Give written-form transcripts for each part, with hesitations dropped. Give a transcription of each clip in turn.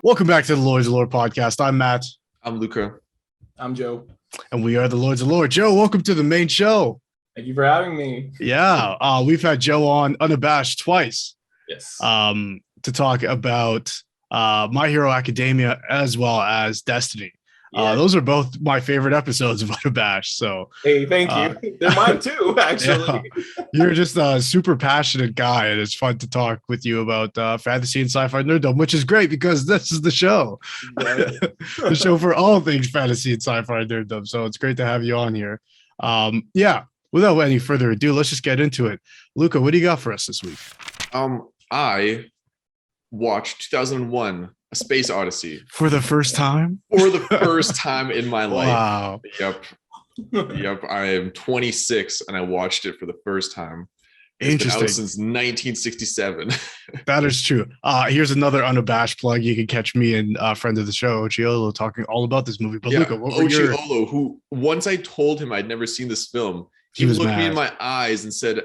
Welcome back to the Lords of Lore podcast. I'm Matt. I'm Luca. I'm Joe. And we are the Lords of Lore. Joe, welcome to the main show. Thank you for having me. Yeah, we've had Joe on unabashed twice. Yes. To talk about My Hero Academia as well as Destiny. Yeah. Those are both my favorite episodes of Unabashed. So hey, thank you. They're mine too, actually. Yeah. You're just a super passionate guy, and it's fun to talk with you about fantasy and sci-fi nerddom, which is great because this is the show. Right. The show for all things fantasy and sci-fi nerddom. So it's great to have you on here. Without any further ado, let's just get into it. Luca, what do you got for us this week? I watched 2001 A Space Odyssey For the first time? For the first time in my life. Wow. Yep. I am 26 and I watched it for the first time. It's Interesting. been out since 1967. That is true. Here's another unabashed plug. You can catch me and a friend of the show, Ochiolo, talking all about this movie. But Luca, what were your... Ochiolo, who once I told him I'd never seen this film, he was looked mad. me in my eyes and said,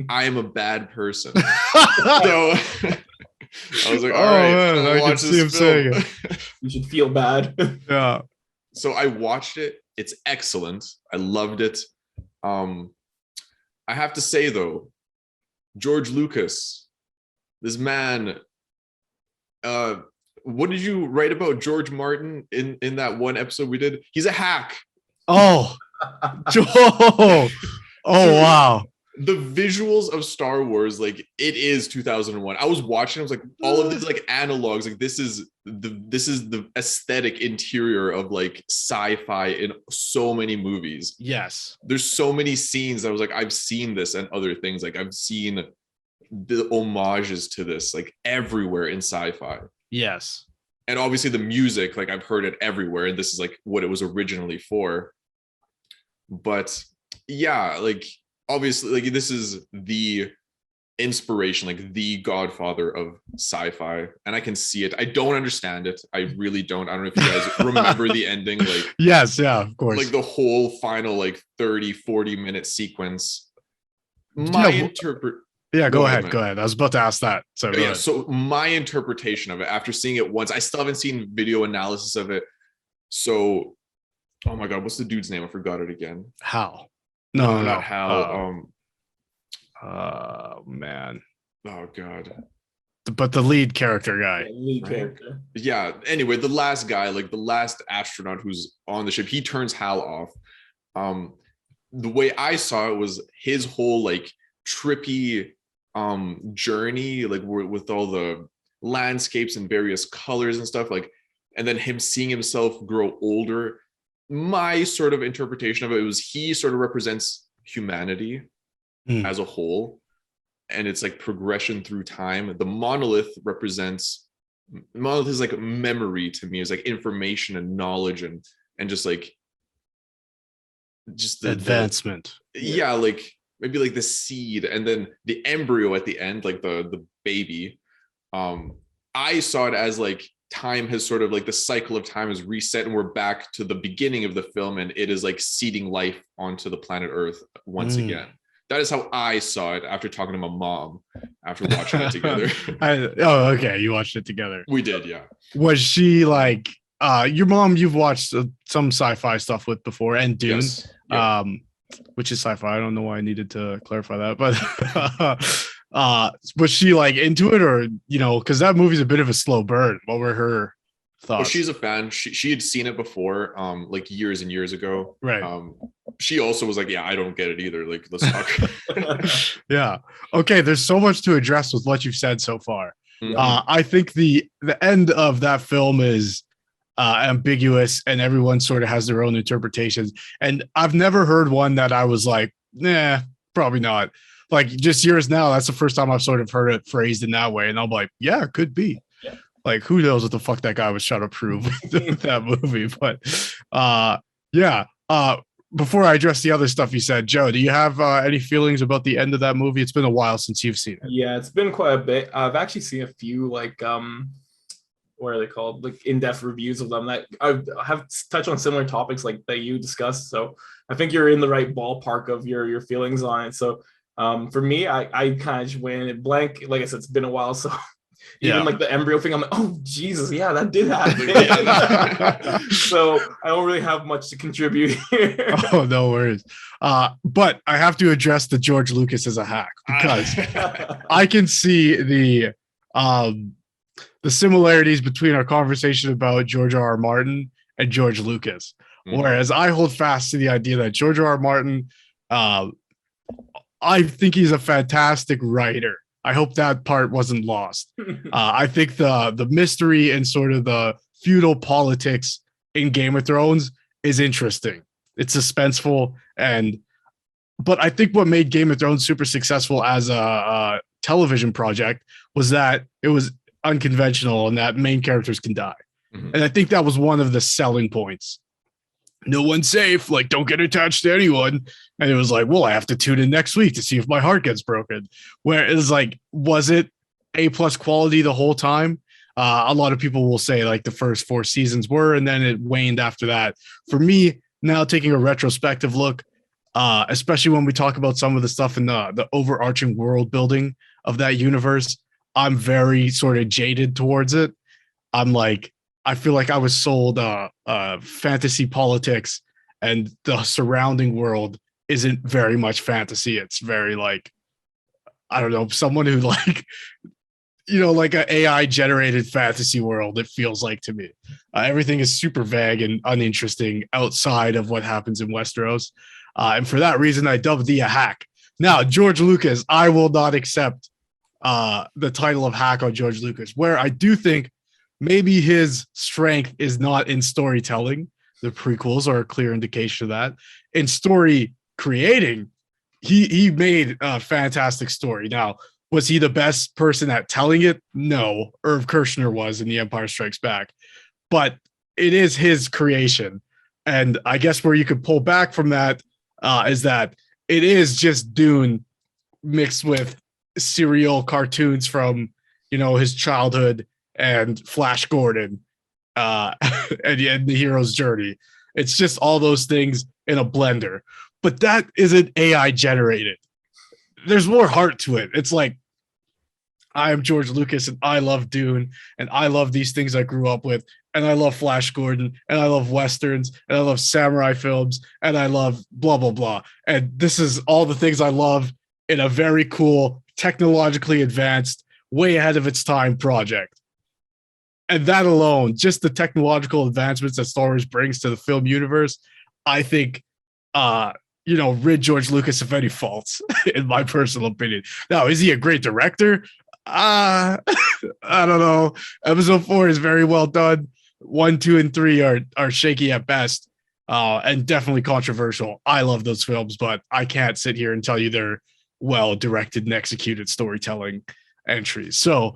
I am a bad person. So I was like, all right, man, I can watch see him this saying film. You should feel bad. Yeah. So I watched it. It's excellent. I loved it. I have to say though, George Lucas, this man, what did you write about George Martin in that one episode we did? He's a hack. Oh, Joe. Oh, wow. The visuals of Star Wars, like it is 2001. I was watching, I was like, all of these like analogs, like this is the aesthetic interior of like sci-fi in so many movies. Yes. There's so many scenes I was like, I've seen this and other things. Like I've seen the homages to this like everywhere in sci-fi. Yes. And obviously the music, like I've heard it everywhere, and this is like what it was originally for. But yeah, like obviously, like this is the inspiration, like the godfather of sci-fi, and I can see it. I don't understand it. I really don't. I don't know if you guys remember the ending. Like Yes, yeah, of course. like the whole final like 30-40 minute sequence. Go ahead. I was about to ask that. So go ahead. So my interpretation of it after seeing it once, I still haven't seen video analysis of it. So, oh my god, what's the dude's name? I forgot it again. Hal. No, Not Hal. Man. Oh god. But the lead character guy. Lead character. Yeah. Anyway, the last guy, like the last astronaut who's on the ship, he turns Hal off. The way I saw it was his whole like trippy journey, like with all the landscapes and various colors and stuff, like, and then him seeing himself grow older. My sort of interpretation of it was he sort of represents humanity as a whole, and it's like progression through time. The monolith is like memory to me. It's like information and knowledge and just the advancement. Yeah, like maybe like the seed, and then the embryo at the end, like the baby. I saw it as like time has sort of like the cycle of time is reset, and we're back to the beginning of the film, and it is like seeding life onto the planet Earth once again. That is how I saw it after talking to my mom after watching it together. Okay, you watched it together. We did, yeah. Was she like your mom? You've watched some sci-fi stuff with before, and Dune, Yes. Yep. Which is sci-fi. I don't know why I needed to clarify that, but was she like into it, or because that movie's a bit of a slow burn? What were her thoughts? Well, she's a fan. She had seen it before, like years and years ago. Right. She also was like, yeah, I don't get it either. Like, let's talk. Yeah. Okay. There's so much to address with what you've said so far. Mhm. I think the end of that film is ambiguous, and everyone sort of has their own interpretations. And I've never heard one that I was like, nah, probably not. Like just years now, that's the first time I've sort of heard it phrased in that way. And I'm like, yeah, it could be. Yeah. Like, who knows what the fuck that guy was trying to prove with that movie. But yeah. Before I address the other stuff you said, Joe, do you have any feelings about the end of that movie? It's been a while since you've seen it. Yeah, it's been quite a bit. I've actually seen a few like what are they called? Like in-depth reviews of them that I have touched on similar topics like that you discussed. So I think you're in the right ballpark of your feelings on it. So for me, I kind of just went blank. Like I said, it's been a while, so Even like the embryo thing, I'm like, oh Jesus, yeah, that did happen. So I don't really have much to contribute here. Oh, no worries. But I have to address the George Lucas as a hack, because I can see the similarities between our conversation about George R. R. Martin and George Lucas. Whereas I hold fast to the idea that George R. R. Martin, I think he's a fantastic writer. I hope that part wasn't lost. I think the mystery and sort of the feudal politics in Game of Thrones is interesting. It's suspenseful, but I think what made Game of Thrones super successful as a television project was that it was unconventional and that main characters can die. And I think that was one of the selling points. No one's safe, like, don't get attached to anyone. And it was like, well, I have to tune in next week to see if my heart gets broken. Where it was like, was it A+ quality the whole time? A lot of people will say like the first 4 seasons were, and then it waned after that. For me, now taking a retrospective look, especially when we talk about some of the stuff in the overarching world building of that universe, I'm very sort of jaded towards it. I'm like, I feel like I was sold fantasy politics, and the surrounding world isn't very much fantasy. It's very like, I don't know, someone who like, like an AI generated fantasy world, it feels like to me. Everything is super vague and uninteresting outside of what happens in Westeros. And for that reason, I dubbed thee a hack. Now, George Lucas, I will not accept the title of hack on George Lucas, where I do think maybe his strength is not in storytelling. The prequels are a clear indication of that. In story creating, he made a fantastic story. Now, was he the best person at telling it? No. Irv Kershner was in The Empire Strikes Back. But it is his creation. And I guess where you could pull back from that is that it is just Dune mixed with serial cartoons from, his childhood and Flash Gordon and the hero's journey. It's just all those things in a blender. But that isn't AI generated. There's more heart to it. It's like, I am George Lucas and I love Dune and I love these things I grew up with, and I love Flash Gordon and I love Westerns and I love samurai films and I love blah, blah, blah. And this is all the things I love in a very cool, technologically advanced, way ahead of its time project. And that alone, just the technological advancements that Star Wars brings to the film universe, I think, rid George Lucas of any faults, in my personal opinion. Now, is he a great director? I don't know. Episode 4 is very well done. 1, 2, and 3 are shaky at best, and definitely controversial. I love those films, but I can't sit here and tell you they're well directed and executed storytelling entries. So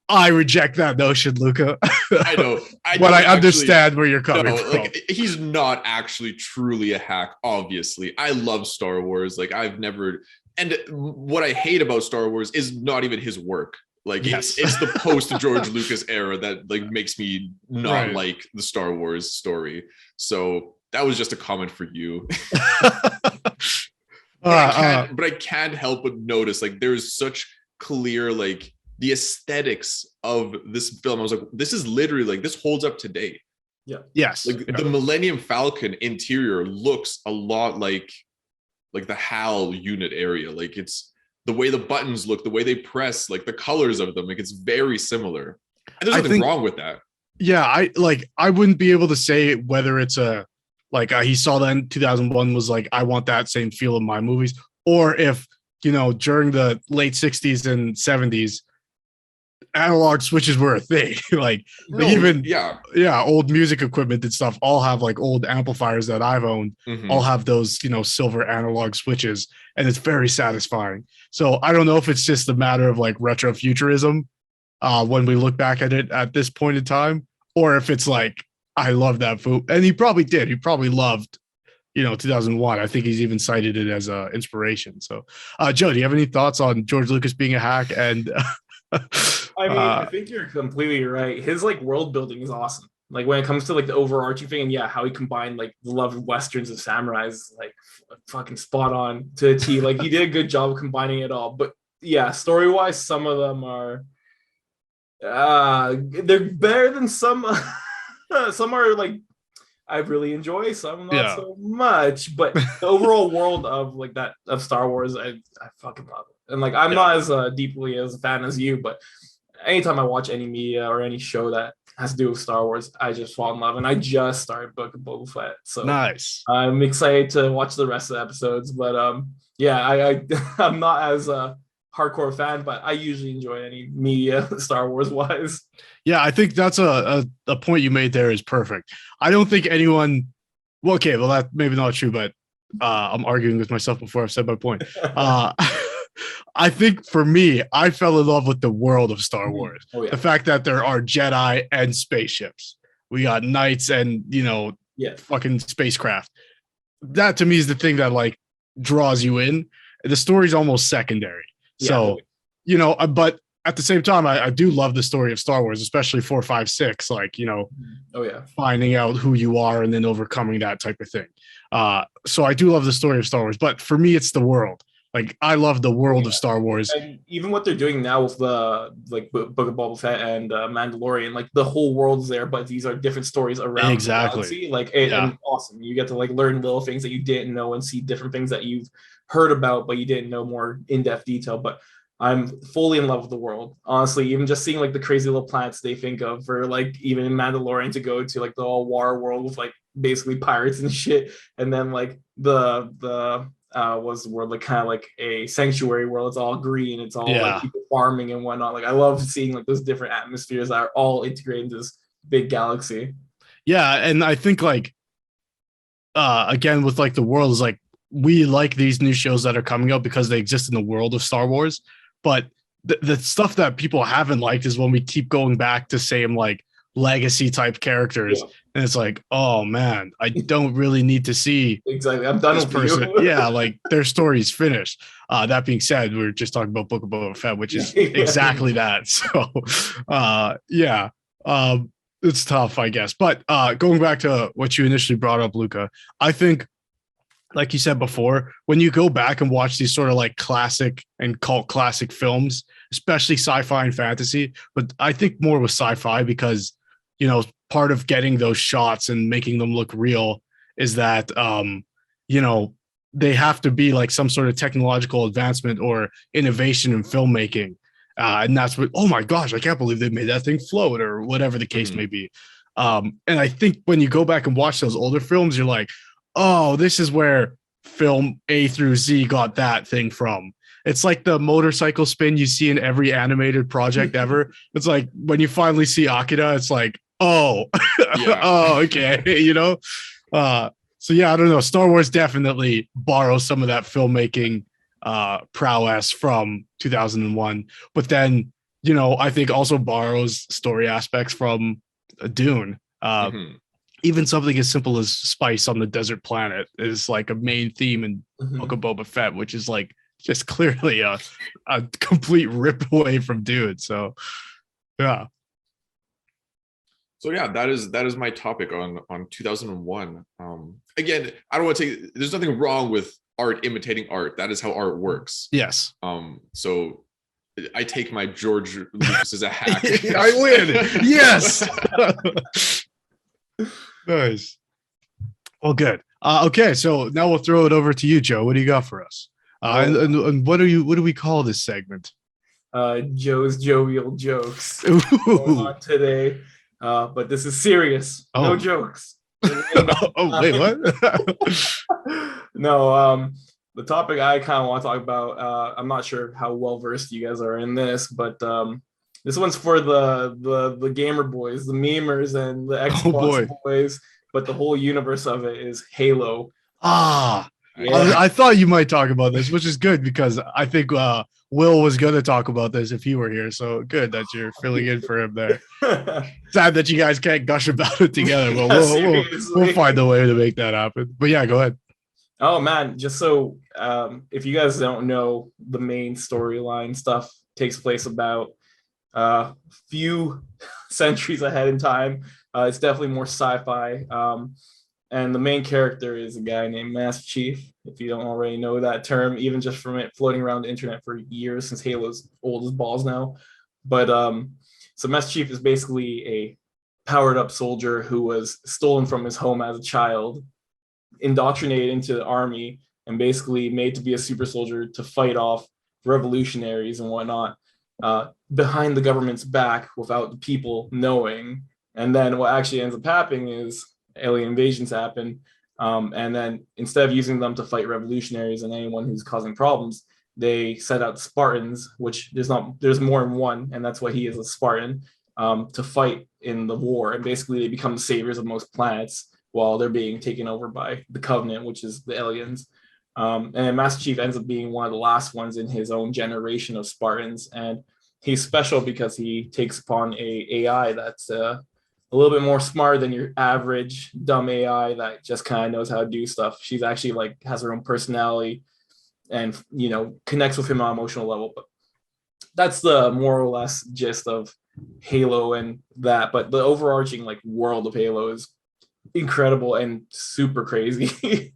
I reject that notion, Luca. I know. But I understand where you're coming from. Like, he's not actually truly a hack, obviously. I love Star Wars. Like, I've never... And what I hate about Star Wars is not even his work. Like, yes. it's the post-George Lucas era that, like, makes me not like the Star Wars story. So that was just a comment for you. But I can't help but notice, like, there's such clear, like, the aesthetics of this film. I was like, this is literally like, this holds up today. Yeah. Yes. Like the Millennium Falcon interior looks a lot like the HAL unit area. Like, it's the way the buttons look, the way they press, like the colors of them, like it's very similar. And there's nothing wrong with that. Yeah. I wouldn't be able to say whether it's he saw that in 2001 was like, I want that same feel in my movies, or if, during the late 60s and 70s, analog switches were a thing. Old music equipment and stuff all have like old amplifiers that I've owned, all have those, silver analog switches, and it's very satisfying. So I don't know if it's just a matter of like retrofuturism when we look back at it at this point in time, or if it's like, I love that food. And he probably did. He probably loved, 2001. I think he's even cited it as an inspiration. So Joe, do you have any thoughts on George Lucas being a hack? And I mean, I think you're completely right. His like world building is awesome. Like when it comes to like the overarching thing, and how he combined like the love of westerns and samurais, like fucking spot on to a T. Like he did a good job of combining it all. But yeah, story wise, some of them are They're better than some. Some are like I really enjoy, some not Yeah. so much. But the overall world of like that of Star Wars, I fucking love it. And like I'm not as deeply as a fan as you, but anytime I watch any media or any show that has to do with Star Wars, I just fall in love. And I just started Book of Boba Fett, so Nice. I'm excited to watch the rest of the episodes. But yeah, I'm not as a hardcore fan, but I usually enjoy any media Star Wars wise. Yeah, I think that's a point you made there is perfect. I don't think anyone. Well, okay, well that maybe not true, but I'm arguing with myself before I've said my point. I think for me, I fell in love with the world of Star Wars. Oh, yeah. The fact that there are Jedi and spaceships. We got knights and fucking spacecraft. That to me is the thing that like draws you in. The story's almost secondary. So, but at the same time, I do love the story of Star Wars, especially 4, 5, 6. Like, finding out who you are and then overcoming that type of thing. So I do love the story of Star Wars, but for me, it's the world. Like, I love the world of Star Wars. And even what they're doing now with the like Book of Boba Fett and Mandalorian, like the whole world's there, but these are different stories around the galaxy. Like, and awesome. You get to like learn little things that you didn't know and see different things that you've heard about, but you didn't know more in-depth detail. But I'm fully in love with the world. Honestly, even just seeing like the crazy little planets they think of, or like even in Mandalorian to go to like the all war world with like basically pirates and shit, and then like the was the word like kind of like a sanctuary world. It's all green, it's all like people farming and whatnot. Like I love seeing like those different atmospheres that are all integrated into this big galaxy. Yeah, and I think like again with like the world is like we like these new shows that are coming out because they exist in the world of Star Wars. But the stuff that people haven't liked is when we keep going back to same like legacy type characters. And it's like, oh man, I don't really need to see exactly. I'm done this with person. You. Yeah, like their story's finished. That being said, we are just talking about Book of Boba Fett, which is exactly that. So it's tough, I guess. But going back to what you initially brought up, Luca, I think, like you said before, when you go back and watch these sort of like classic and cult classic films, especially sci-fi and fantasy, but I think more with sci-fi because, part of getting those shots and making them look real is that, they have to be like some sort of technological advancement or innovation in filmmaking. And that's what, oh my gosh, I can't believe they made that thing float or whatever the case may be. And I think when you go back and watch those older films, you're like, oh, this is where film A through Z got that thing from. It's like the motorcycle spin you see in every animated project ever. It's like when you finally see Akira, it's like, oh, oh, okay, So yeah, I don't know. Star Wars definitely borrows some of that filmmaking prowess from 2001, but then I think also borrows story aspects from Dune. Even something as simple as spice on the desert planet is like a main theme in Book of Boba Fett, which is like just clearly a complete rip away from Dune. So yeah. So yeah, that is my topic on 2001. Again, I don't want to take. There's nothing wrong with art imitating art. That is how art works. Yes. So I take my George Lucas as a hack. I win. Yes. Nice. Well, good. Okay, so now we'll throw it over to you, Joe. What do you got for us? And what do we call this segment? Joe's jovial jokes going on today. But this is serious. No jokes. Wait, what? No, the topic I kind of want to talk about, I'm not sure how well versed you guys are in this, but this one's for the gamer boys, the memers, and the Xbox boys. But the whole universe of it is Halo. I thought you might talk about this, which is good because I think Will was going to talk about this if he were here. So good that you're filling in for him there. Sad that you guys can't gush about it together, but we'll find a way to make that happen. But yeah, go ahead. Oh man, just so if you guys don't know, the main storyline stuff takes place about a few centuries ahead in time. It's definitely more sci-fi. And the main character is a guy named Master Chief, if you don't already know that term, even just from it floating around the internet for years, since Halo's old as balls now. But So Master Chief is basically a powered up soldier who was stolen from his home as a child, indoctrinated into the army, and basically made to be a super soldier to fight off revolutionaries and whatnot, behind the government's back without the people knowing. And then what actually ends up happening is alien invasions happen. And then instead of using them to fight revolutionaries and anyone who's causing problems, they set out Spartans, which there's more than one, and that's why he is a Spartan, to fight in the war. And basically they become the saviors of most planets while they're being taken over by the Covenant, which is the aliens. And Master Chief ends up being one of the last ones in his own generation of Spartans. And he's special because he takes upon a AI that's a little bit more smart than your average dumb AI that just kind of knows how to do stuff. She's actually like has her own personality and, you know, connects with him on an emotional level. But that's the more or less gist of Halo and that. But the overarching like world of Halo is incredible and super crazy.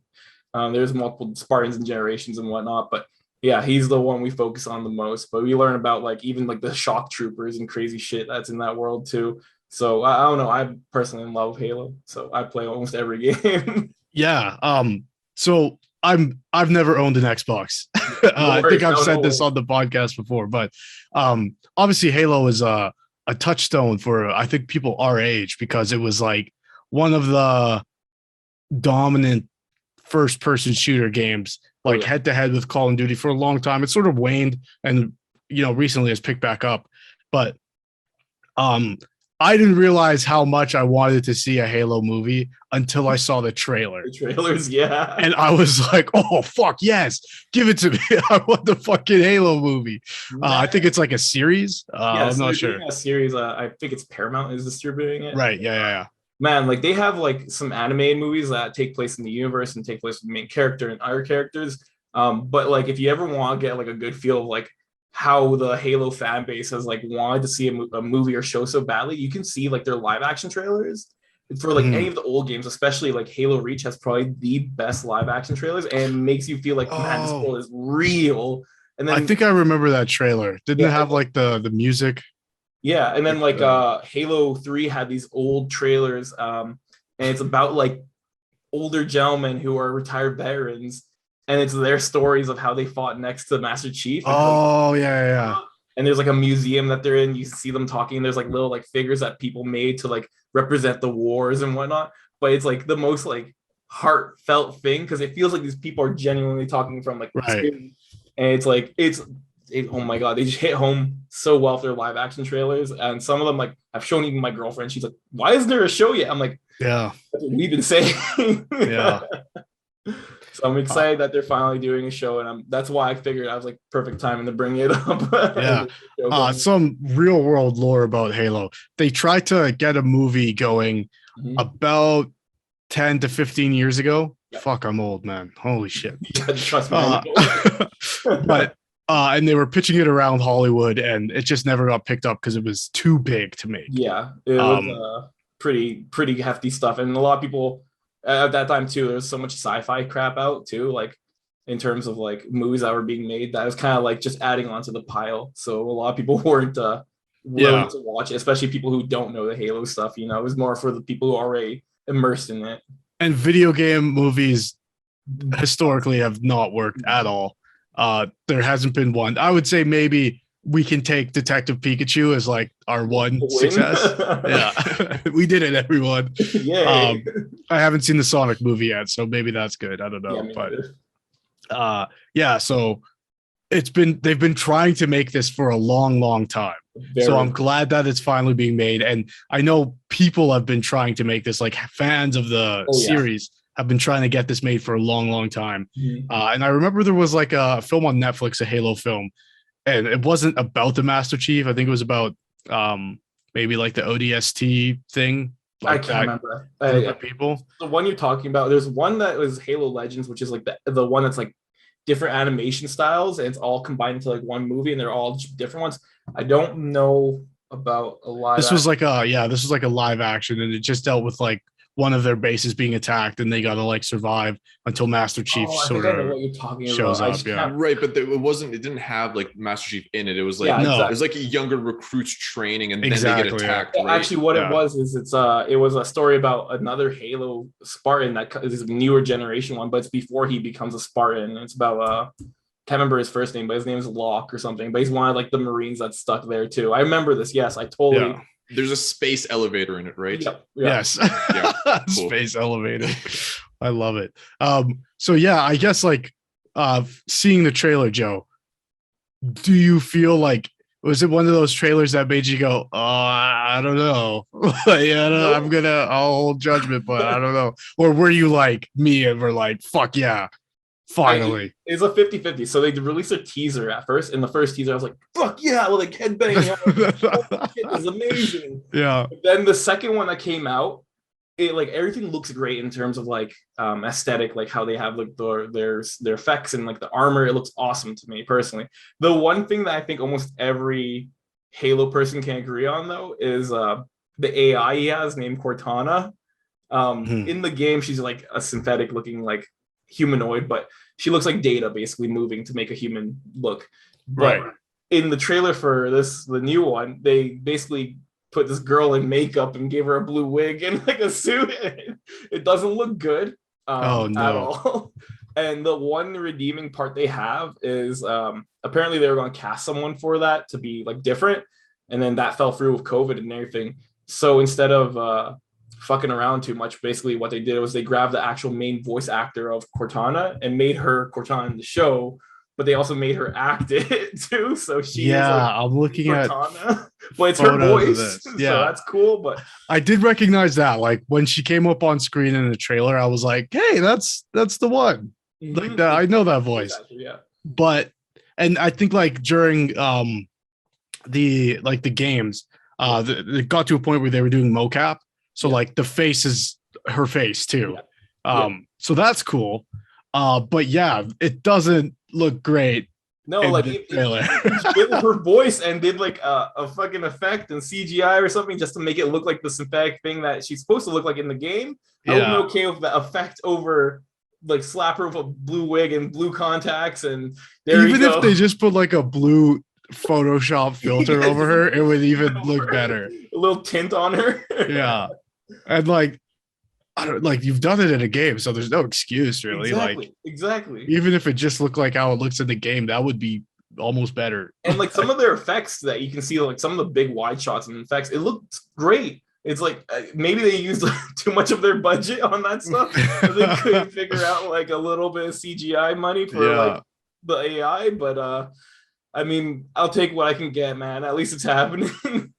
There's multiple Spartans and generations and whatnot, but yeah, he's the one we focus on the most. But we learn about like even like the shock troopers and crazy shit that's in that world too. So I don't know. I'm personally in love with Halo, so I play almost every game. Yeah. So I've never owned an Xbox. I think I've said this on the podcast before, but obviously Halo is a touchstone for I think people our age because it was like one of the dominant first person shooter games, like head to head with Call of Duty for a long time. It sort of waned and, you know, recently has picked back up. But I didn't realize how much I wanted to see a Halo movie until I saw the trailer. The trailers, yeah. And I was like, oh, fuck, yes. Give it to me. I want the fucking Halo movie. I think it's like a series. I'm not sure. A series. I think it's Paramount is distributing it. Right. Yeah. Man, like they have like some animated movies that take place in the universe and take place with the main character and other characters. But like if you ever want to get like a good feel of like how the Halo fan base has like wanted to see a movie or show so badly, you can see like their live action trailers for like any of the old games, especially like Halo Reach has probably the best live action trailers and makes you feel like man, this world is real. And then I think I remember that trailer. Didn't it have like the music? Yeah, and then like Halo 3 had these old trailers, and it's about like older gentlemen who are retired veterans, and it's their stories of how they fought next to Master Chief. Oh, yeah. And there's like a museum that they're in. You see them talking. There's like little like figures that people made to like represent the wars and whatnot. But it's like the most like heartfelt thing because it feels like these people are genuinely talking from like and it's like oh my god, they just hit home so well with their live action trailers. And some of them, like I've shown even my girlfriend, she's like, why isn't there a show yet? I'm like, yeah, that's what we've been saying. Yeah. So I'm excited that they're finally doing a show, and that's why I figured I was like perfect timing to bring it up. Yeah. Some real world lore about Halo. They tried to get a movie going about 10 to 15 years ago. Yep. Fuck, I'm old, man. Holy shit. Trust me. But and they were pitching it around Hollywood, and it just never got picked up because it was too big to make. Yeah, it was pretty hefty stuff, and a lot of people at that time too. There was so much sci-fi crap out too, like in terms of like movies that were being made that was kind of like just adding onto the pile. So a lot of people weren't willing to watch it, especially people who don't know the Halo stuff. You know, it was more for the people who are already immersed in it. And video game movies historically have not worked at all. There hasn't been one. I would say maybe we can take Detective Pikachu as like our one success. Yeah, we did it, everyone. I haven't seen the Sonic movie yet, so maybe that's good. I don't know, but so they've been trying to make this for a long time. So I'm glad that it's finally being made, and I know people have been trying to make this, like fans of the series have been trying to get this made for a long time. And I remember there was like a film on Netflix, a Halo film, and it wasn't about the Master Chief. I think it was about maybe like the ODST thing. Like I can't remember. People. The one you're talking about, there's one that was Halo Legends, which is like the one that's like different animation styles, and it's all combined into like one movie, and they're all different ones. I don't know about a live. This was like a live action, and it just dealt with like one of their bases being attacked, and they gotta like survive until Master Chief I sort think I know of what you're talking shows about. I up. just Yeah, can't. Right, but it didn't have like Master Chief in it. It was like Yeah, No. it exactly. was like younger recruits training, and then they Exactly, get yeah. attacked. Yeah, Right? actually, what Yeah. it was is it was a story about another Halo Spartan that is a newer generation one, but it's before he becomes a Spartan. And it's about can't remember his first name, but his name is Locke or something. But he's one of like the Marines that's stuck there too. I remember this. Yes, I totally. Yeah. There's a space elevator in it, right? Yep. Yes. Yeah, cool. Space elevator. I love it. So yeah, I guess like seeing the trailer, Joe, do you feel like was it one of those trailers that made you go, oh, I don't know. Yeah, Nope. I'll hold judgment, but I don't know. Or were you like me and were like, fuck yeah, finally. It's a 50-50. So they released a teaser at first. In the first teaser, I was like, fuck yeah, well, like headbanging. It is amazing. Yeah. But then the second one that came out, it like everything looks great in terms of like aesthetic, like how they have like their effects and like the armor. It looks awesome to me personally. The one thing that I think almost every Halo person can agree on though is the AI he has named Cortana. In the game, she's like a synthetic looking like humanoid, but she looks like Data basically moving to make a human look. But Right. in the trailer for the new one, they basically put this girl in makeup and gave her a blue wig and like a suit. It doesn't look good Oh, no. at all. And the one redeeming part they have is apparently they were going to cast someone for that to be like different, and then that fell through with COVID and everything. So instead of fucking around too much, basically what they did was they grabbed the actual main voice actor of Cortana and made her Cortana in the show, but they also made her act it too. So she is like I'm looking Cortana, at but it's her photos of voice. this. So Yeah. that's cool. But I did recognize that. Like when she came up on screen in the trailer, I was like, hey, that's the one. Like that, I know that voice. Yeah. But and I think like during the games, it got to a point where they were doing mocap. So like the face is her face too. So that's cool. But yeah, it doesn't look great. No, in like the it trailer. did her voice and did like a fucking effect and CGI or something just to make it look like the synthetic thing that she's supposed to look like in the game. I would be okay with the effect over like slap her with a blue wig and blue contacts, and even if they just put like a blue Photoshop filter Yeah, over her, it would even look better. A little tint on her. Yeah. And like I don't like you've done it in a game, so there's no excuse really. Exactly. Even if it just looked like how it looks in the game, that would be almost better. And like some of their effects that you can see, like some of the big wide shots and effects, it looks great. It's like maybe they used like, too much of their budget on that stuff. So they couldn't figure out like a little bit of CGI money for like the AI. But I mean, I'll take what I can get, man. At least it's happening.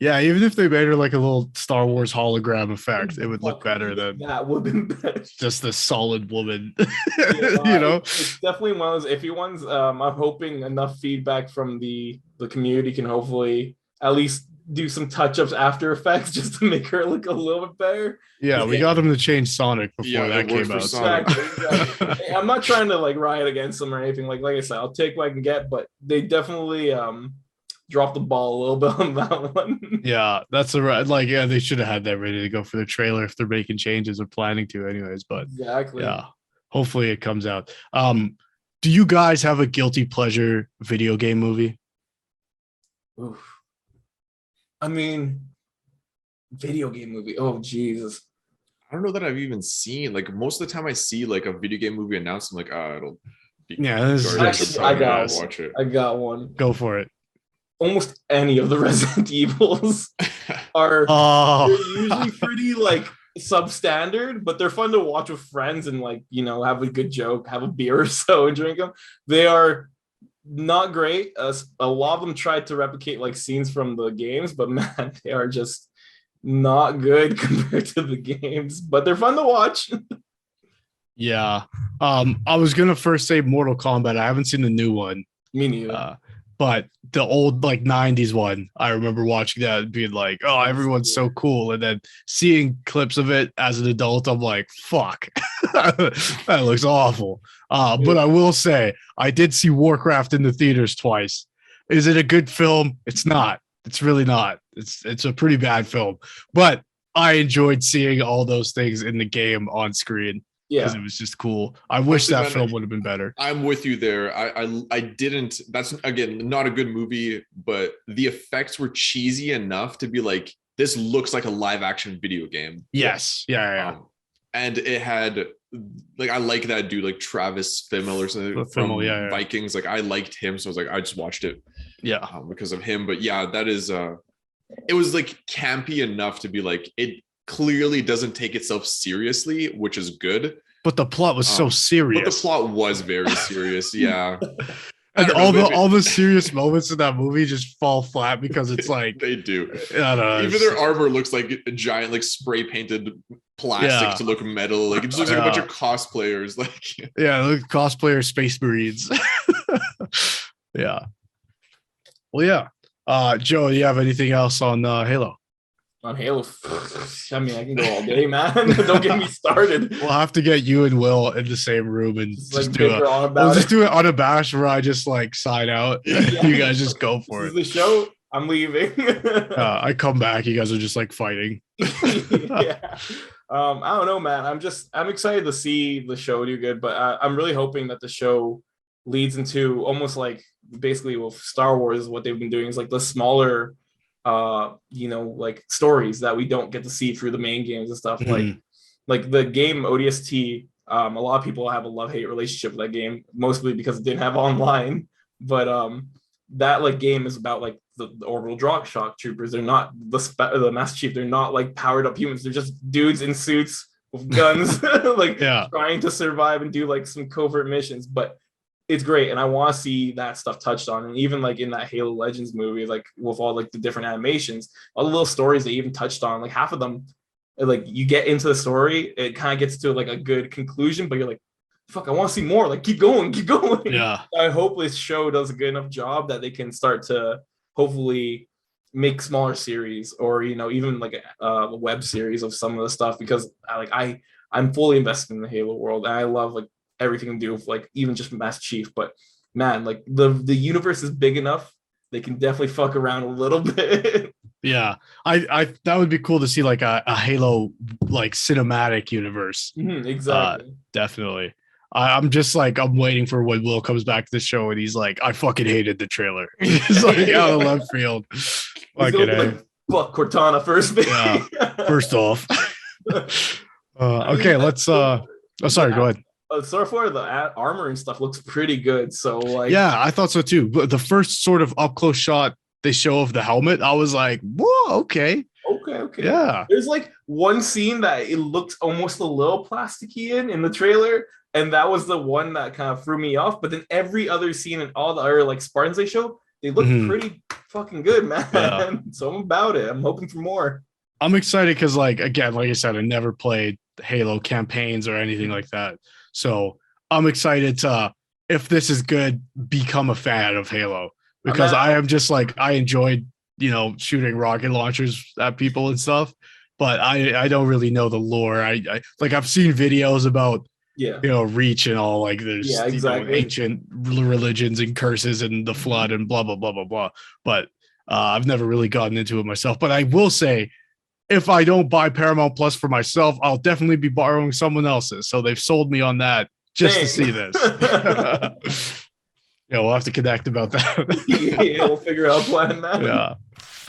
Yeah, even if they made her like a little Star Wars hologram effect, it would look better than that would have been better. Just the solid woman. It's definitely one of those iffy ones. I'm hoping enough feedback from the community can hopefully at least do some touch-ups after effects just to make her look a little bit better. Yeah, we got them to change Sonic before that came out. Exactly. Hey, I'm not trying to like riot against them or anything. Like I said, I'll take what I can get, but they definitely dropped the ball a little bit on that one. Yeah, that's the right. Like, yeah, they should have had that ready to go for the trailer if they're making changes or planning to, anyways. But exactly. Yeah, hopefully it comes out. Do you guys have a guilty pleasure video game movie? Oof. I mean, video game movie. Oh, Jesus. I don't know that I've even seen, like, most of the time I see like a video game movie announced, I'm like, it'll be Actually, I got one. Go for it. Almost any of the Resident Evils are usually pretty like substandard, but they're fun to watch with friends and like, you know, have a good joke, have a beer or so and drink them. They are not great. A lot of them tried to replicate like scenes from the games, but man, they are just not good compared to the games, but they're fun to watch. Yeah. I was gonna first say Mortal Kombat. I haven't seen the new one. Me neither. But the old like 90s one, I remember watching that and being like, oh, everyone's so cool. And then seeing clips of it as an adult, I'm like, fuck, that looks awful. But I will say, I did see Warcraft in the theaters twice. Is it a good film? It's not. It's really not. It's a pretty bad film. But I enjoyed seeing all those things in the game on screen because it was just cool. I wish that film would have been better. I'm with you there. I didn't. That's again not a good movie, but the effects were cheesy enough to be like, this looks like a live action video game. Yes. Yeah. And it had like, I like that dude, like Travis Fimmel or something from Vikings. Like I liked him, so I was like, I just watched it. Yeah, because of him. But yeah, that is it was like campy enough to be like, it clearly doesn't take itself seriously, which is good. But the plot was so serious. But the plot was very serious. Yeah. And all the serious moments in that movie just fall flat because it's like they do. I don't know, even their armor looks like a giant, like spray painted plastic to look metal. Like it just looks like a bunch of cosplayers. Like look, cosplayer space marines. Yeah. Well, yeah. Joe, do you have anything else on Halo? On Halo, I mean, I can go all day, man. Don't get me started. We'll have to get you and Will in the same room and just do it. We'll just do it unabashed where I just like sign out. You guys just go for it. This is the show. I'm leaving. I come back. You guys are just like fighting. Yeah. I don't know, man. I'm excited to see the show do good, but I'm really hoping that the show leads into almost like basically with Star Wars, what they've been doing is like the smaller like stories that we don't get to see through the main games and stuff. Like the game ODST, a lot of people have a love-hate relationship with that game, mostly because it didn't have online, but that like game is about like the orbital shock troopers. They're not the Master Chief. They're not like powered up humans. They're just dudes in suits with guns trying to survive and do like some covert missions. But it's great, and I want to see that stuff touched on. And even like in that Halo Legends movie, like with all like the different animations, all the little stories they even touched on, like half of them, like you get into the story, it kind of gets to like a good conclusion, but you're like, fuck, I want to see more. Like keep going. Yeah. I hope this show does a good enough job that they can start to hopefully make smaller series, or even like a web series of some of the stuff, because I'm fully invested in the Halo world, and I love like everything to do with like even just Master Chief. But man, like the universe is big enough, they can definitely fuck around a little bit. Yeah, I that would be cool to see like a Halo like cinematic universe. Exactly. Definitely. I'm just like, I'm waiting for when Will comes back to the show and he's like, I fucking hated the trailer. He's like out of left field. Like, fuck Cortana first, baby. Yeah. First off. Okay, let's sorry, go ahead. So far the armor and stuff looks pretty good. So like, yeah, I thought so too. But the first sort of up close shot they show of the helmet, I was like, whoa, okay. Yeah. There's like one scene that it looked almost a little plasticky in the trailer, and that was the one that kind of threw me off. But then every other scene and all the other like Spartans they show, they look pretty fucking good, man. Yeah. So I'm about it. I'm hoping for more. I'm excited because, like, again, like I said, I never played Halo campaigns or anything like that. So I'm excited to, if this is good, become a fan of Halo, because I am just like, I enjoyed, shooting rocket launchers at people and stuff, but I don't really know the lore. I like, I've seen videos about, Reach and all, like there's ancient religions and curses and the flood and blah, blah, blah, blah, blah. But I've never really gotten into it myself. But I will say, if I don't buy Paramount Plus for myself, I'll definitely be borrowing someone else's. So they've sold me on that just to see this. We'll have to connect about that. We'll figure out a plan, man. Yeah.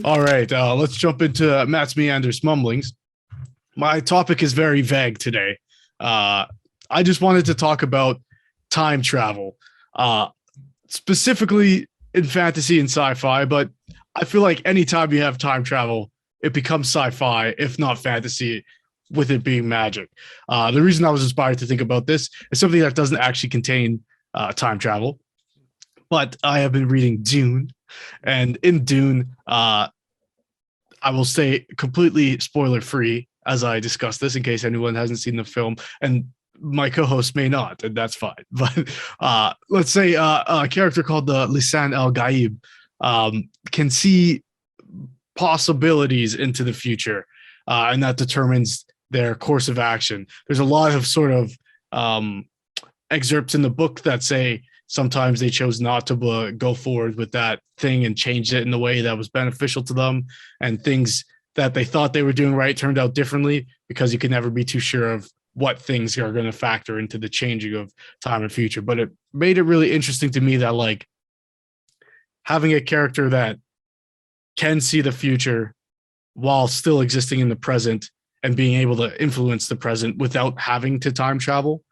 All right. Let's jump into Matt's Meanders Mumblings. My topic is very vague today. I just wanted to talk about time travel, specifically in fantasy and sci-fi, but I feel like anytime you have time travel, it becomes sci-fi, if not fantasy, with it being magic. The reason I was inspired to think about this is something that doesn't actually contain time travel, but I have been reading Dune, and in Dune, I will say completely spoiler-free as I discuss this in case anyone hasn't seen the film, and my co-host may not, and that's fine. But let's say a character called the Lisan El Gaib can see possibilities into the future, and that determines their course of action. There's a lot of sort of excerpts in the book that say sometimes they chose not to go forward with that thing and changed it in a way that was beneficial to them, and things that they thought they were doing right turned out differently, because you can never be too sure of what things are going to factor into the changing of time and future. But it made it really interesting to me that like having a character that can see the future while still existing in the present and being able to influence the present without having to time travel.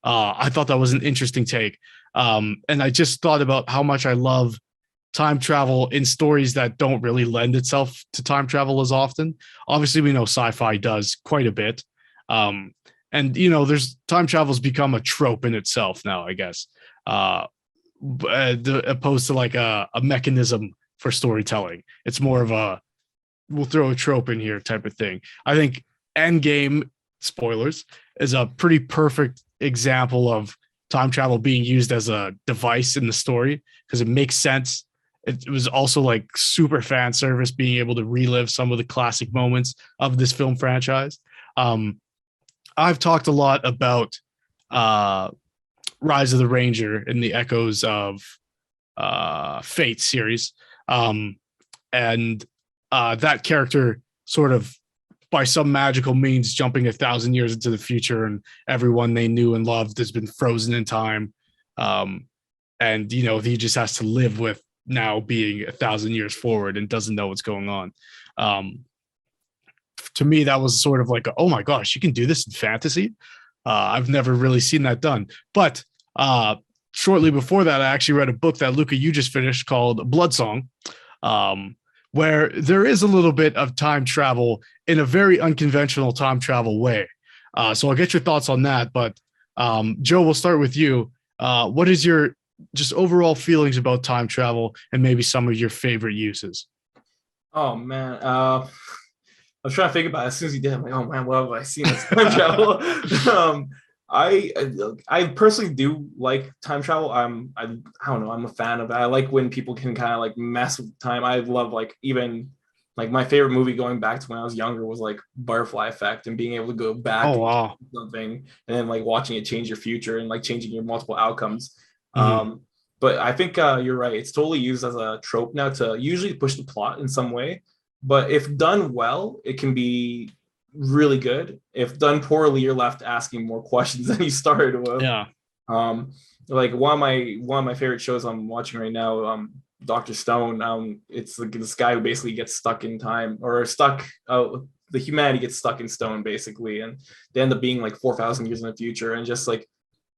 I thought that was an interesting take. And I just thought about how much I love time travel in stories that don't really lend itself to time travel as often. Obviously, we know sci-fi does quite a bit. And, you know, there's time travel's become a trope in itself now, I guess, opposed to like a mechanism for storytelling. It's more of a, we'll throw a trope in here type of thing. I think Endgame, spoilers, is a pretty perfect example of time travel being used as a device in the story, because it makes sense. It was also like super fan service, being able to relive some of the classic moments of this film franchise. I've talked a lot about Rise of the Ranger and the Echoes of Fate series. And that character sort of by some magical means jumping 1,000 years into the future, and everyone they knew and loved has been frozen in time. And, you know, he just has to live with now being 1,000 years forward and doesn't know what's going on. To me, that was sort of like, oh my gosh, you can do this in fantasy. I've never really seen that done. But shortly before that, I actually read a book that Luca, you just finished, called Blood Song, where there is a little bit of time travel in a very unconventional time travel way. So I'll get your thoughts on that. But Joe, we'll start with you. What is your just overall feelings about time travel and maybe some of your favorite uses? Oh man, I was trying to think about it. As soon as you did, I'm like, oh man, what have I seen as time travel? I personally do like time travel. I don't know. I'm a fan of it. I like when people can kind of like mess with time. I love like even like my favorite movie going back to when I was younger was like Butterfly Effect, and being able to go back Oh wow. and something and then like watching it change your future and like changing your multiple outcomes. Mhm. But I think you're right. It's totally used as a trope now to usually push the plot in some way. But if done well, it can be really good. If done poorly, you're left asking more questions than you started with. Yeah. Like one of my favorite shows I'm watching right now, Dr. Stone. It's like this guy who basically gets stuck in time, or stuck. The humanity gets stuck in stone basically, and they end up being like 4,000 years in the future, and just like,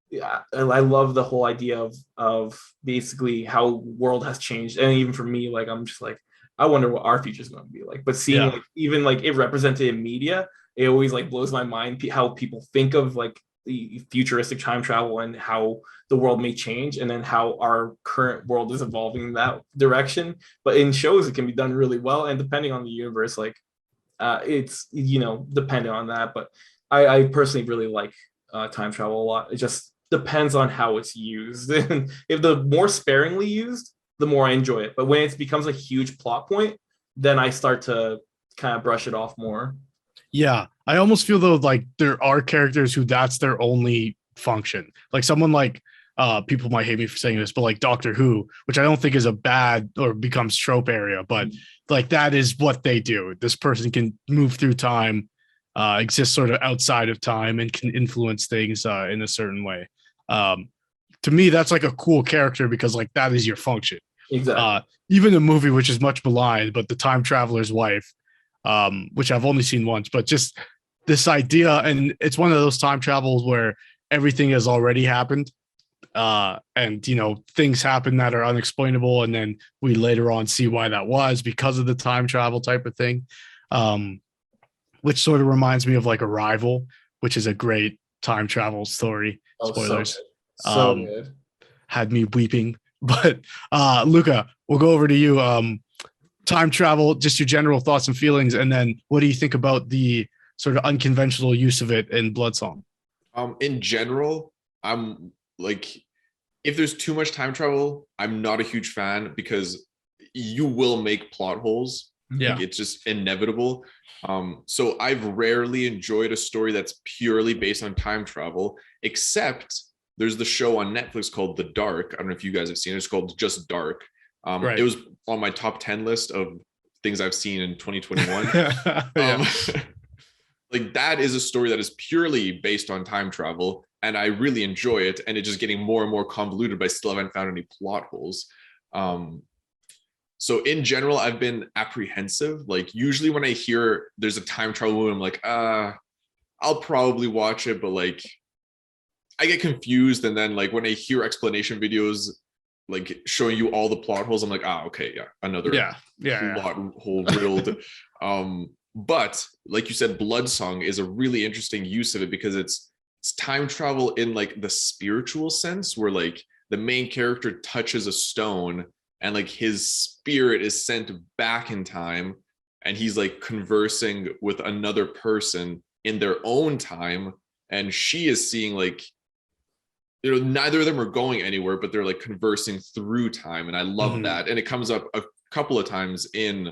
yeah, I love the whole idea of basically how world has changed. And even for me, like I'm just like, I wonder what our future is going to be like. But seeing Yeah. like even like it represented in media, it always like blows my mind how people think of like the futuristic time travel and how the world may change, and then how our current world is evolving in that direction. But in shows, it can be done really well, and depending on the universe, like it's, you know, dependent on that. But I personally really like time travel a lot. It just depends on how it's used. And if the more sparingly used, the more I enjoy it. But when it becomes a huge plot point, then I start to kind of brush it off more. Yeah. I almost feel though like there are characters who that's their only function. Like someone like people might hate me for saying this, but like Doctor Who, which I don't think is a bad or becomes trope area, but like that is what they do. This person can move through time, exist sort of outside of time, and can influence things in a certain way. To me, that's like a cool character, because like that is your function. Exactly. Even a movie which is much maligned, but The Time Traveler's Wife, which I've only seen once, but just this idea, and it's one of those time travels where everything has already happened, and you know things happen that are unexplainable, and then we later on see why that was because of the time travel type of thing, which sort of reminds me of like Arrival, which is a great time travel story. Oh, so Spoilers. good. So Um, good. had me weeping. But Luca, we'll go over to you. Time travel, just your general thoughts and feelings, and then what do you think about the sort of unconventional use of it in Bloodsong? In general, I'm like, if there's too much time travel, I'm not a huge fan, because you will make plot holes. Yeah. Like, it's just inevitable. So I've rarely enjoyed a story that's purely based on time travel, except there's the show on Netflix called The Dark. I don't know if you guys have seen it. It's called just Dark. Right. It was on my top 10 list of things I've seen in 2021. Yeah. Like that is a story that is purely based on time travel, and I really enjoy it. And it's just getting more and more convoluted, but I still haven't found any plot holes. So in general, I've been apprehensive. Like usually when I hear there's a time travel movie, I'm like, I'll probably watch it, but like I get confused. And then like when I hear explanation videos like showing you all the plot holes, I'm like, okay, yeah, another plot hole riddled. But like you said, Bloodsong is a really interesting use of it because it's time travel in like the spiritual sense, where like the main character touches a stone and like his spirit is sent back in time, and he's like conversing with another person in their own time, and she is seeing like, you know, neither of them are going anywhere, but they're like conversing through time. And I love that. And it comes up a couple of times in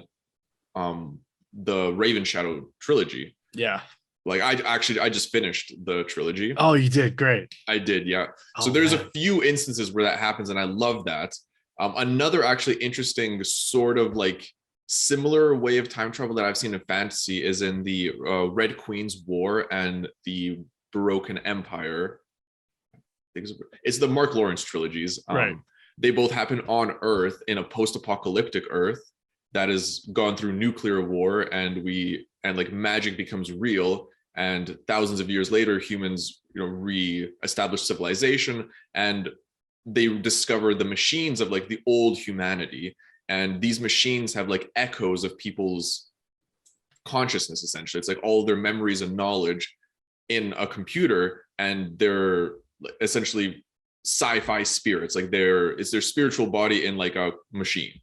the Raven Shadow trilogy. Yeah. Like I just finished the trilogy. Oh, you did? Great. I did, yeah. So there's a few instances where that happens, and I love that. Another actually interesting sort of like similar way of time travel that I've seen in fantasy is in the Red Queen's War and the Broken Empire. It's the Mark Lawrence trilogies. Right. They both happen on Earth, in a post-apocalyptic Earth that has gone through nuclear war, and like magic becomes real. And thousands of years later, humans, you know, re-establish civilization, and they discover the machines of like the old humanity. And these machines have like echoes of people's consciousness, essentially. It's like all their memories and knowledge in a computer, and they're essentially sci-fi spirits. Like it's their spiritual body in like a machine.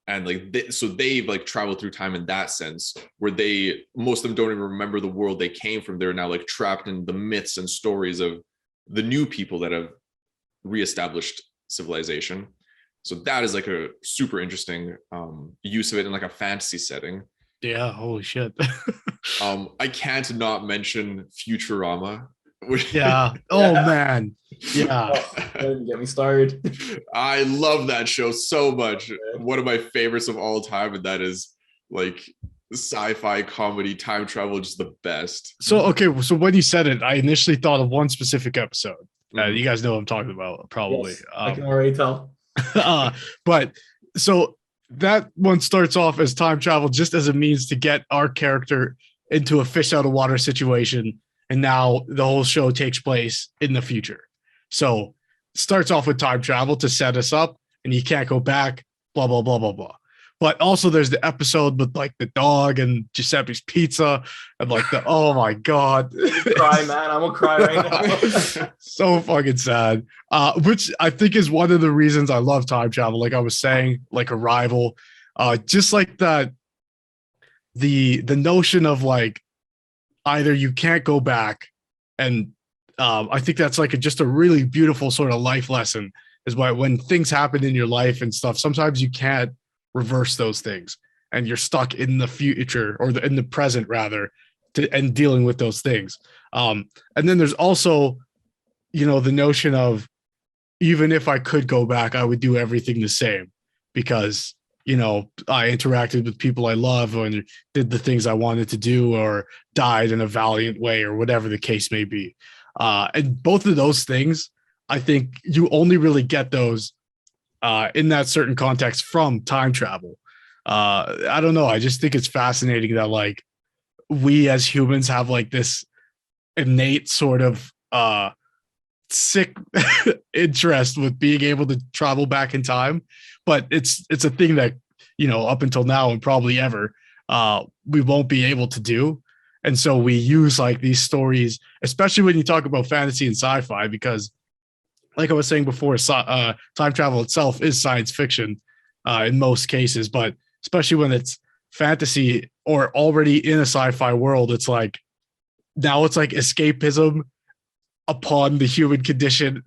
And like so they've like traveled through time in that sense, where most of them don't even remember the world they came from. They're now like trapped in the myths and stories of the new people that have reestablished civilization. So that is like a super interesting use of it in like a fantasy setting. Yeah, holy shit. I can't not mention Futurama. Yeah. Oh man. Yeah. Get me started. I love that show so much. One of my favorites of all time, and that is like sci-fi comedy time travel, just the best. So okay, so when you said it, I initially thought of one specific episode. You guys know what I'm talking about, probably. Yes, I can already tell. But so that one starts off as time travel just as a means to get our character into a fish out of water situation. And now the whole show takes place in the future. So it starts off with time travel to set us up, and you can't go back, blah, blah, blah, blah, blah. But also there's the episode with like the dog and Giuseppe's Pizza and like oh my God. Cry, man. I'm gonna cry right now. So fucking sad. Which I think is one of the reasons I love time travel. Like I was saying, like Arrival, just like that, the notion of like, either you can't go back, and I think that's like just a really beautiful sort of life lesson, is why when things happen in your life and stuff, sometimes you can't reverse those things, and you're stuck in the future, or in the present rather, and dealing with those things. And then there's also, you know, the notion of, even if I could go back, I would do everything the same, because you know, I interacted with people I love and did the things I wanted to do, or died in a valiant way, or whatever the case may be. And both of those things, I think you only really get those in that certain context from time travel. I don't know. I just think it's fascinating that like we as humans have like this innate sort of sick interest with being able to travel back in time. But it's a thing that, you know, up until now and probably ever, we won't be able to do. And so we use like these stories, especially when you talk about fantasy and sci-fi, because like I was saying before, time travel itself is science fiction in most cases, but especially when it's fantasy or already in a sci-fi world, it's like, now it's like escapism upon the human condition,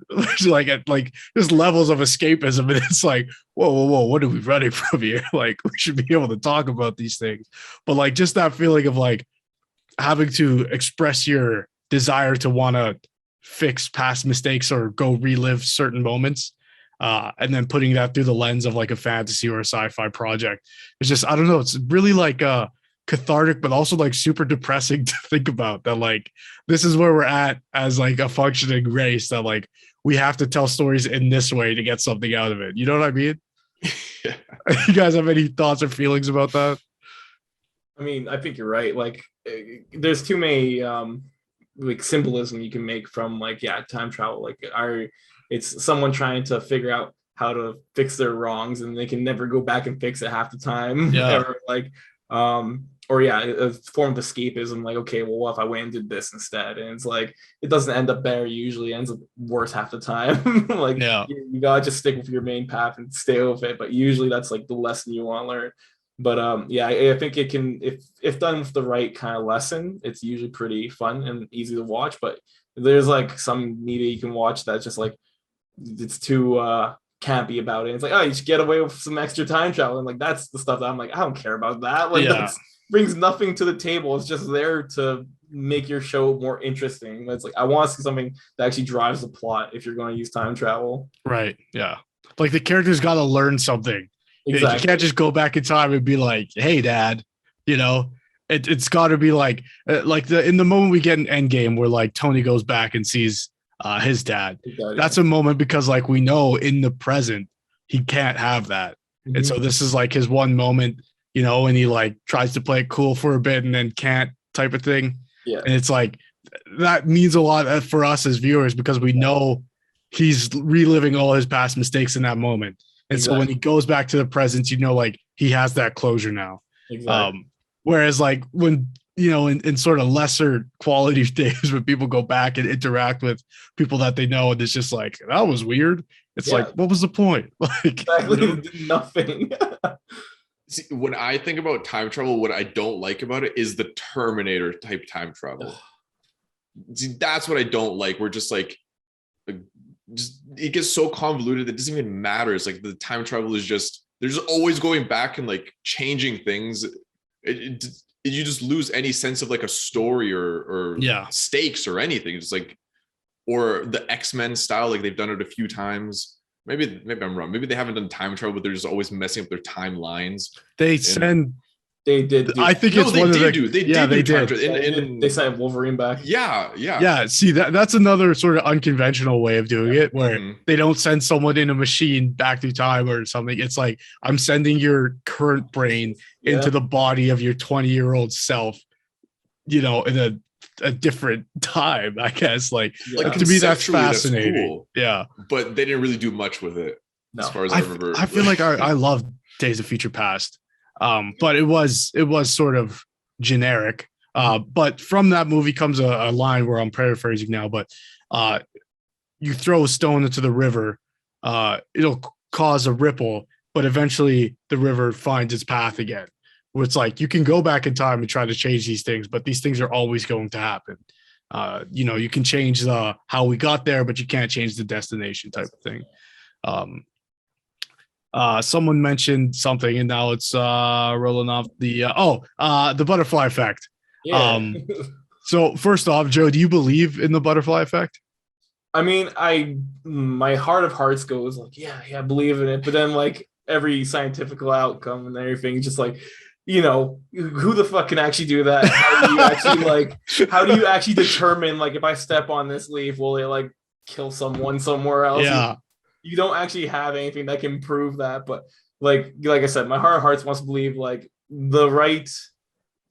like at like there's levels of escapism, and it's like, whoa, what are we running from here? Like we should be able to talk about these things. But like just that feeling of like having to express your desire to want to fix past mistakes or go relive certain moments, and then putting that through the lens of like a fantasy or a sci-fi project. It's just, I don't know, it's really like cathartic, but also like super depressing to think about that. Like, this is where we're at as like a functioning race, that like we have to tell stories in this way to get something out of it. You know what I mean? Yeah. You guys have any thoughts or feelings about that? I mean, I think you're right. Like, there's too many like symbolism you can make from like, yeah, time travel. Like, it's someone trying to figure out how to fix their wrongs, and they can never go back and fix it half the time. Yeah. Or like, or yeah, a form of escapism. Like, okay, well, what if I went and did this instead? And it's like, it doesn't end up better. Usually, it ends up worse half the time. Like, Yeah. you gotta just stick with your main path and stay with it. But usually, that's like the lesson you want to learn. But yeah, I think it can, if done with the right kind of lesson, it's usually pretty fun and easy to watch. But there's like some media you can watch that's just like, it's too campy about it. It's like, oh, you should get away with some extra time travel, and like that's the stuff that I'm like, I don't care about that. Like, that brings nothing to the table. It's just there to make your show more interesting. It's like, I want to see something that actually drives the plot if you're going to use time travel. Right. Yeah. Like, the character's got to learn something. Exactly. You can't just go back in time and be like, hey, dad, you know, it's got to be like in the moment we get an Endgame where like Tony goes back and sees his dad. That's a moment because like we know in the present he can't have that. Mm-hmm. And so this is like his one moment, you know, and he like tries to play it cool for a bit and then can't, type of thing. Yeah. And it's like, that means a lot for us as viewers because we know he's reliving all his past mistakes in that moment. And so when he goes back to the present, you know, like he has that closure now. Exactly. Whereas like when, you know, in sort of lesser quality days when people go back and interact with people that they know, and it's just like, that was weird. It's like, what was the point? Like, exactly, you know? Nothing. See, when I think about time travel, what I don't like about it is the Terminator type time travel. See, that's what I don't like. We're just like it gets so convoluted that it doesn't even matter. It's like the time travel is just, there's always going back and like changing things. You just lose any sense of like a story or stakes or anything. It's like, or the X-Men style, like they've done it a few times. Maybe I'm wrong. Maybe they haven't done time travel, but they're just always messing up their timelines. They did. I think it's one of the. They did. They sent Wolverine back. Yeah. See, that's another sort of unconventional way of doing it, where they don't send someone in a machine back through time or something. It's like, I'm sending your current brain into the body of your 20-year-old self, you know, in a different time, I guess. Like to me, that's fascinating. That's cool. Yeah, but they didn't really do much with it, as far as I remember. I feel like I love Days of Future Past. But it was sort of generic. But from that movie comes a line where I'm paraphrasing now, but you throw a stone into the river, it'll cause a ripple, but eventually the river finds its path again. Where it's like, you can go back in time and try to change these things, but these things are always going to happen. You know, you can change how we got there, but you can't change the destination, type of thing. Someone mentioned something, and now it's rolling off the butterfly effect. Yeah. So first off, Joe, do you believe in the butterfly effect? I mean, my heart of hearts goes like, yeah, I believe in it. But then like every scientific outcome and everything, just like, you know, who the fuck can actually do that? How do you actually determine like, if I step on this leaf, will it like kill someone somewhere else? Yeah. You don't actually have anything that can prove that. But like I said, my heart of hearts wants to believe like the right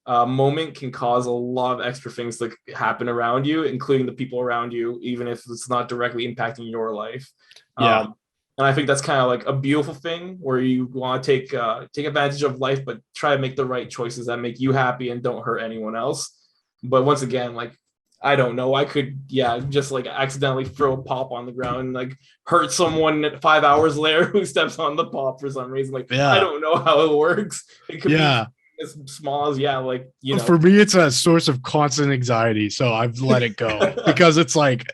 moment can cause a lot of extra things to happen around you, including the people around you, even if it's not directly impacting your life. And I think that's kind of like a beautiful thing where you want to take advantage of life, but try to make the right choices that make you happy and don't hurt anyone else. But once again, like, I don't know. I could, just like accidentally throw a pop on the ground and like hurt someone 5 hours later who steps on the pop for some reason. Like, I don't know how it works. It could be as small as, like, you know. For me, it's a source of constant anxiety. So I've let it go because it's like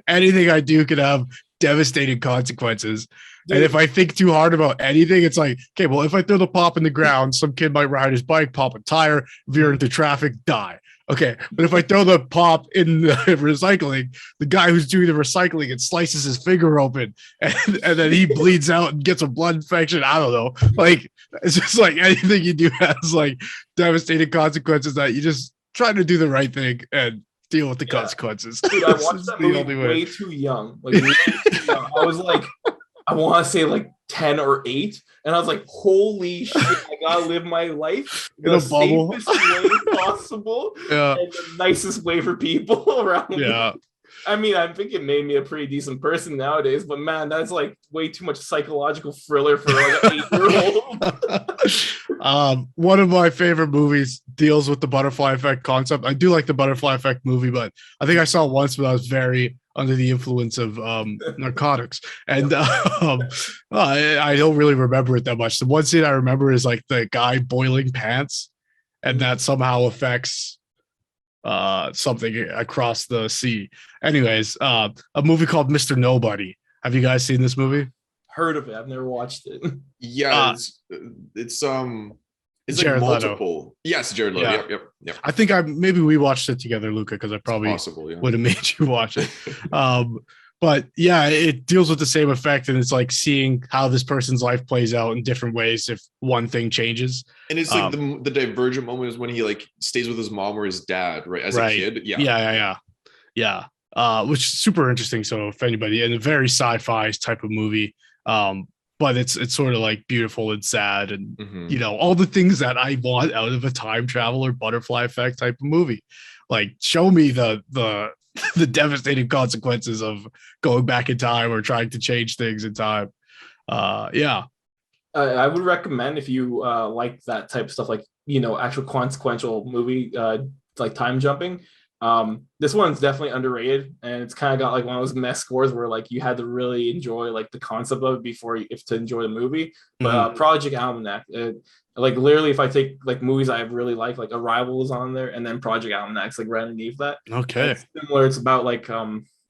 anything I do could have devastating consequences. Dude. And if I think too hard about anything, it's like, okay, well, if I throw the pop in the ground, some kid might ride his bike, pop a tire, veer into traffic, die. Okay, but if I throw the pop in the recycling, the guy who's doing the recycling, it slices his finger open, and then he bleeds out and gets a blood infection. I don't know. Like, it's just like anything you do has like devastating consequences that you just try to do the right thing and deal with the consequences. Dude, I watched that movie way too young. Like, way too young. I was like, I want to say like 10 or 8. And I was like, holy shit, I gotta live my life in a bubble. Safest way possible. And the nicest way for people around me. I mean, I think it made me a pretty decent person nowadays, but man, that's like way too much psychological thriller for like an 8-year-old. One of my favorite movies deals with the butterfly effect concept. I do like the butterfly effect movie, but I think I saw it once when I was very under the influence of narcotics, and I don't really remember it that much. The one scene I remember is like the guy boiling pants, and that somehow affects something across the sea. Anyways, a movie called Mr. Nobody. Have you guys seen this movie? Heard of it. I've never watched it. Yeah, it's Jared like multiple. Leto. Yes, Jared Leto. Yeah. Yep. I think maybe we watched it together, Luca, because I probably would have made you watch it. But yeah, it deals with the same effect, and it's like seeing how this person's life plays out in different ways if one thing changes. And it's like the divergent moment is when he like stays with his mom or his dad, right? As a kid. Yeah. Which is super interesting. So if anybody, and a very sci-fi type of movie. But it's sort of like beautiful and sad, and you know, all the things that I want out of a time travel or butterfly effect type of movie. Like, show me the devastating consequences of going back in time or trying to change things in time. I would recommend, if you like that type of stuff, like, you know, actual consequential movie, like time jumping. This one's definitely underrated, and it's kind of got like one of those mess scores where like you had to really enjoy like the concept of it before if to enjoy the movie. But Project Almanac, like literally, if I take like movies I really like Arrival is on there, and then Project Almanac's like right underneath that. Okay, it's similar. It's about like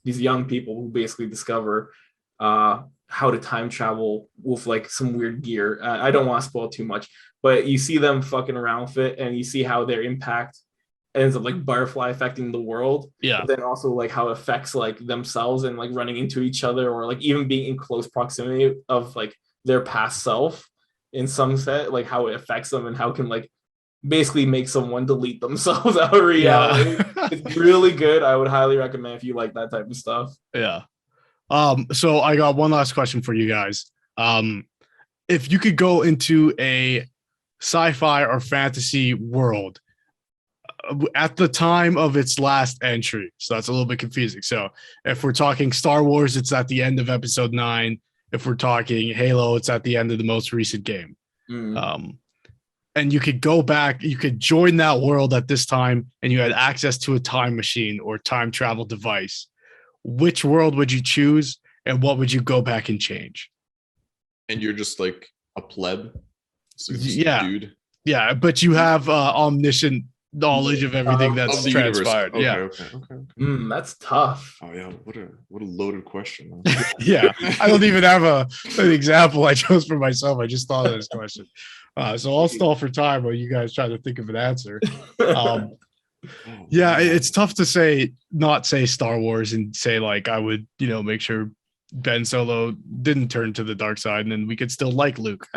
these young people who basically discover how to time travel with like some weird gear. I don't want to spoil too much, but you see them fucking around with it, and you see how their impact ends up like butterfly affecting the world. But then also like how it affects like themselves and like running into each other, or like even being in close proximity of like their past self in some set, like how it affects them and how it can like basically make someone delete themselves out of reality. It's really good. I would highly recommend if you like that type of stuff. So I got one last question for you guys. If you could go into a sci-fi or fantasy world at the time of its last entry, so that's a little bit confusing. So if we're talking Star Wars, it's at the end of episode 9. If we're talking Halo, it's at the end of the most recent game. And you could go back, you could join that world at this time, and you had access to a time machine or time travel device. Which world would you choose, and what would you go back and change? And you're just like a pleb. Dude. Yeah, but you have omniscient knowledge of everything that's transpired. Okay. That's tough. Oh yeah, what a loaded question. Yeah, I don't even have an example I chose for myself. I just thought of this question. So I'll stall for time while you guys try to think of an answer. It's tough to not say Star Wars and say like I would, make sure Ben Solo didn't turn to the dark side, and then we could still like Luke.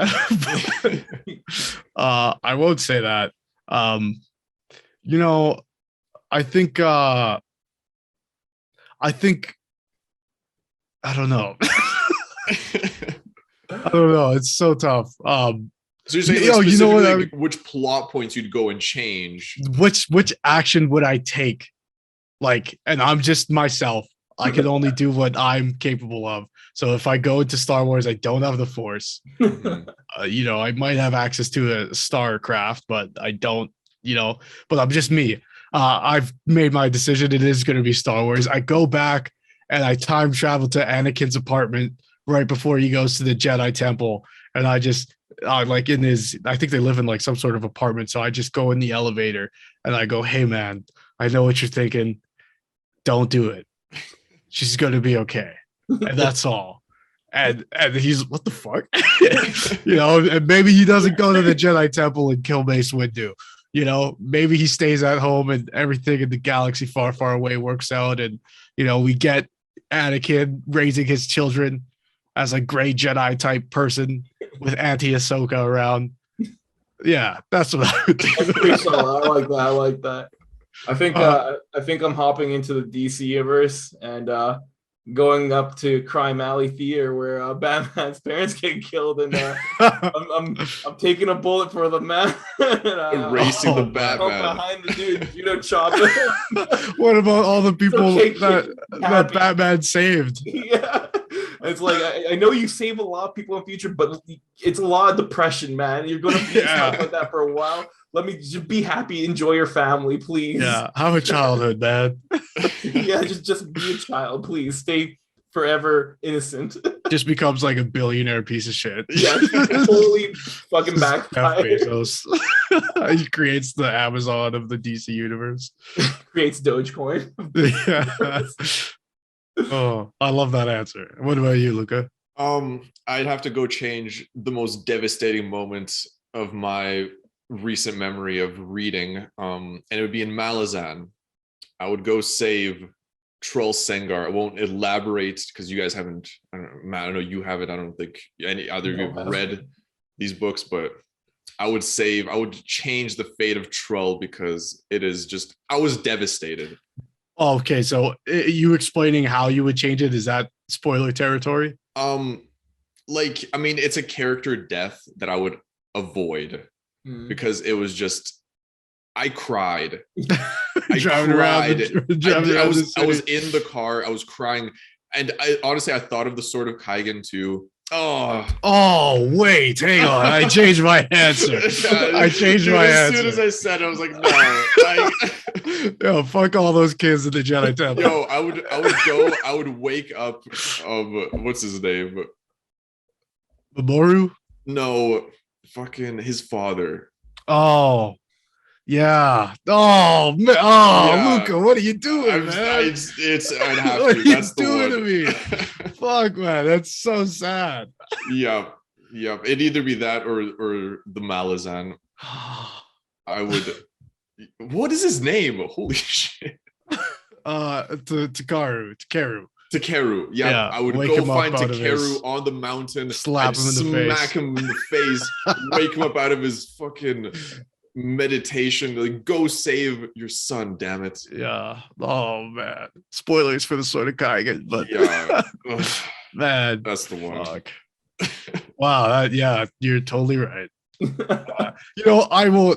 I won't say that. I think I don't know. I don't know. It's so tough. So you're saying which plot points you'd go and change? Which action would I take? Like, and I'm just myself. I can only do what I'm capable of. So if I go into Star Wars, I don't have the Force. I might have access to a star craft, but I don't. But I'm just me. I've made my decision. It is going to be Star Wars. I go back and I time travel to Anakin's apartment right before he goes to the Jedi Temple, and I just like in his. I think they live in like some sort of apartment. So I just go in the elevator and I go, "Hey man, I know what you're thinking. Don't do it. She's going to be okay." And that's all. And he's, what the fuck? And maybe he doesn't go to the Jedi Temple and kill Mace Windu. You know, maybe he stays at home and everything in the galaxy far, far away works out. And, you know, we get Anakin raising his children as a gray Jedi type person with Auntie Ahsoka around. Yeah, that's what I would do. That's pretty solid. I like that. I like that. I think I'm hopping into the DC universe and going up to Crime Alley Theater where Batman's parents get killed, and I'm taking a bullet for the man. Erasing the Batman behind the dude, you know, chopping. What about all the people okay, that Batman saved? Yeah. It's like I know you save a lot of people in the future, but it's a lot of depression, man. You're gonna be stuck like that for a while. Let me just be happy, enjoy your family, please. Yeah, have a childhood, man. Yeah, just be a child, please. Stay forever innocent. Just becomes like a billionaire piece of shit. Yeah, totally fucking backfire. He creates the Amazon of the DC universe. Creates Dogecoin. Yeah. Oh, I love that answer. What about you, Luca? I'd have to go change the most devastating moment of my recent memory of reading, and it would be in Malazan. I would go save Troll Sengar. I won't elaborate because you guys haven't. I don't know, Matt, I know you haven't. I don't think any either of you have read these books, but I would change the fate of Troll because it is just. I was devastated. Okay, so you explaining how you would change it, is that spoiler territory? Like, I mean, it's a character death that I would avoid because it was just, I cried. I was in the car, I was crying, and I thought of the Sword of Kaigan too. Oh, wait, hang on. I changed my answer. As soon as I said it, I was like, no. Yo, fuck all those kids in the Jedi Temple. Yo, I would wake up, what's his name? Mamoru? No, fucking his father. Oh, yeah. Oh, man. Oh, yeah. Luca, what are you doing, man? I'd have what to. Are That's you doing to me? Fuck, man. That's so sad. Yeah. It'd either be that or the Malazan. I would. What is his name? Holy shit. Takeru. Yeah, I would go find Takeru on the mountain, slap him in the face, smack him in the face, wake him up out of his fucking meditation. Like, go save your son, damn it. Yeah. Oh man. Spoilers for the Sword of Kaigan, but yeah. Man, that's the one. Fuck. Wow. Yeah, you're totally right. You know, I will.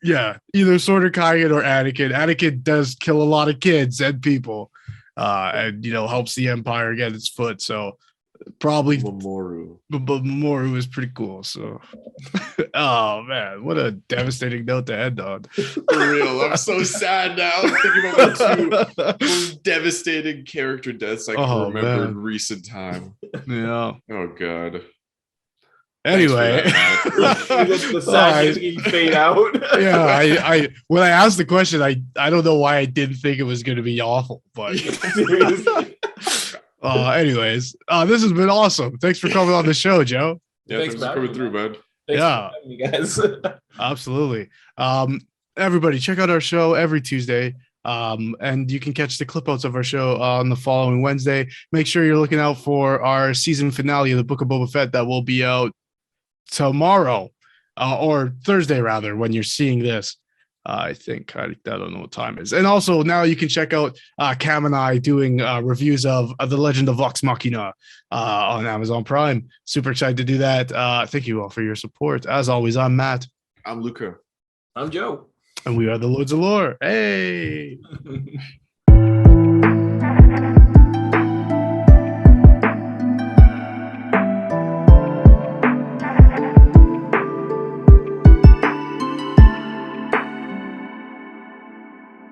Yeah, either Sword of Kaigan or Anakin. Anakin does kill a lot of kids and people. And you know, helps the Empire get its foot. So probably Mamoru. But Mamoru is pretty cool. So, oh man, what a devastating note to end on. For real, I'm so sad now. I'm thinking about the two most devastating character deaths I can remember in recent time. Yeah. Oh god. Anyway, the sadness fade out. Yeah, I when I asked the question, I don't know why I didn't think it was going to be awful, but anyways, this has been awesome. Thanks for coming on the show, Joe. Yeah, thanks for coming through, man. Thanks for having me, guys. Absolutely. Everybody, check out our show every Tuesday. And you can catch the clip outs of our show on the following Wednesday. Make sure you're looking out for our season finale of the Book of Boba Fett that will be out tomorrow, or Thursday rather, when you're seeing this. I think I don't know what time it is. And also now you can check out Cam and I doing reviews of The Legend of Vox Machina on Amazon Prime. Super excited to do that. Thank you all for your support. As always, I'm Matt. I'm Luca. I'm Joe. And we are the Lords of Lore. Hey.